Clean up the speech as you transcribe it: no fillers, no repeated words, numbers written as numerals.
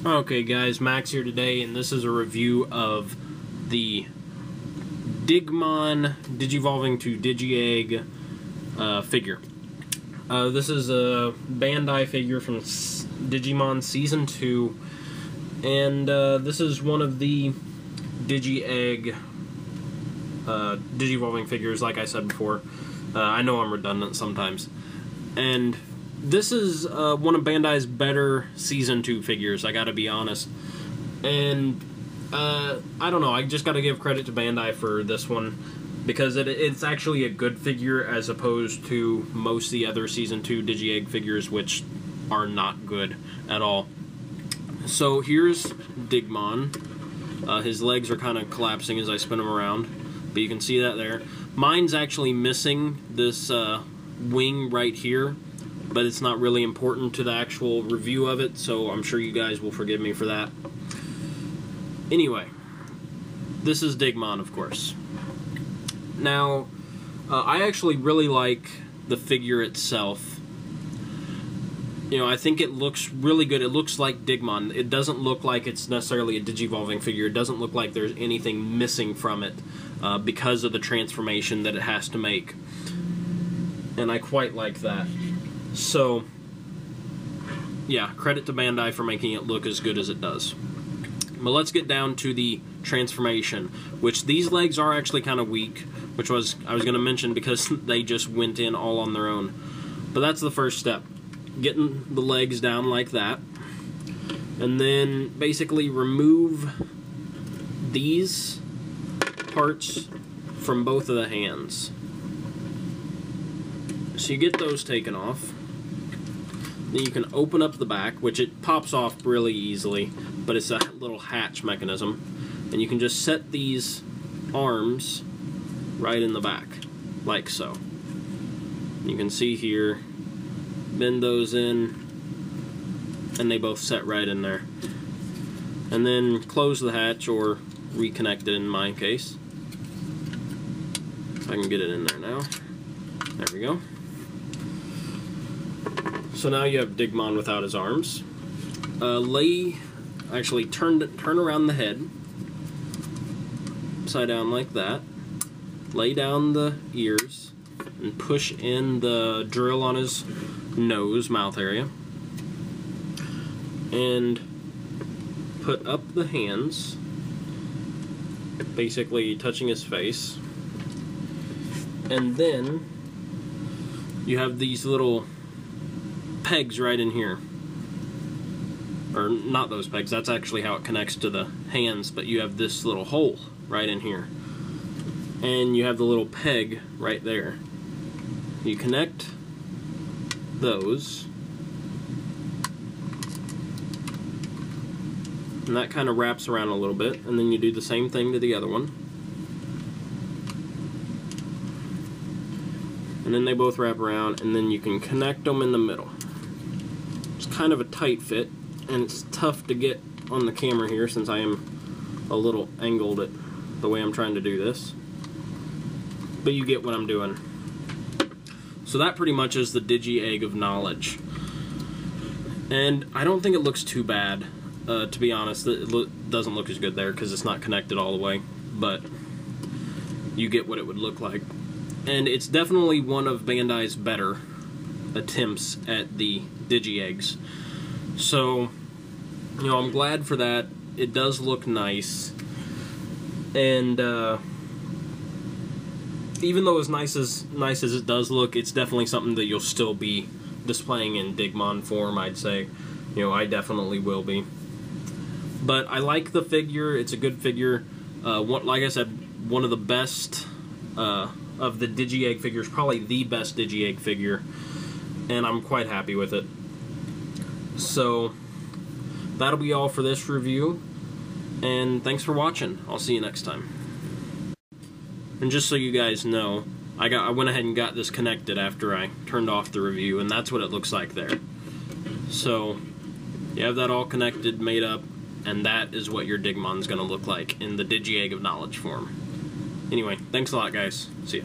Okay guys, Max here today, and this is a review of the Digmon Digivolving to digi-egg figure. This is a Bandai figure from Digimon Season 2, and this is one of the digi-egg Digivolving figures, like I said before. I know I'm redundant sometimes. And this is one of Bandai's better Season 2 figures, I gotta be honest. And I don't know, I just gotta give credit to Bandai for this one, because it's actually a good figure as opposed to most of the other Season 2 digi-egg figures, which are not good at all. So here's Digmon. His legs are kind of collapsing as I spin him around, but you can see that there. Mine's actually missing this wing right here, but it's not really important to the actual review of it, so I'm sure you guys will forgive me for that. Anyway, this is Digmon, of course. Now, I actually really like the figure itself. You know, I think it looks really good. It looks like Digmon. It doesn't look like it's necessarily a Digivolving figure. It doesn't look like there's anything missing from it because of the transformation that it has to make. And I quite like that. So, yeah, credit to Bandai for making it look as good as it does. But let's get down to the transformation, which these legs are actually kind of weak, which I was going to mention because they just went in all on their own. But that's the first step. Getting the legs down like that. And then basically remove these parts from both of the hands. So you get those taken off. Then you can open up the back, which it pops off really easily, but it's a little hatch mechanism. And you can just set these arms right in the back, like so. You can see here, bend those in, and they both set right in there. And then close the hatch, or reconnect it in my case. If I can get it in there now. There we go. So now you have Digmon without his arms. Actually turn around the head, upside down like that. Lay down the ears, and push in the drill on his nose, mouth area. And put up the hands, basically touching his face. And then you have these little pegs right in here. Or not those pegs, that's actually how it connects to the hands, but you have this little hole right in here. And you have the little peg right there. You connect those, and that kind of wraps around a little bit, and then you do the same thing to the other one. And then they both wrap around, and then you can connect them in the middle. It's kind of a tight fit, and it's tough to get on the camera here since I am a little angled at the way I'm trying to do this. But you get what I'm doing. So that pretty much is the digi-egg of knowledge. And I don't think it looks too bad, to be honest. It doesn't look as good there because it's not connected all the way, but you get what it would look like. And it's definitely one of Bandai's better attempts at the digi-eggs. So, you know, I'm glad for that. It does look nice. And even though as nice as it does look, it's definitely something that you'll still be displaying in Digmon form, I'd say. You know, I definitely will be. But I like the figure. It's a good figure. Like I said, one of the best of the digi-egg figures, probably the best digi-egg figure, and I'm quite happy with it. So that'll be all for this review, and thanks for watching. I'll see you next time. And just so you guys know, I went ahead and got this connected after I turned off the review, and that's what it looks like there. So you have that all connected, made up, and that is what your Digmon's going to look like in the digi-egg of knowledge form. Anyway, thanks a lot, guys. See ya.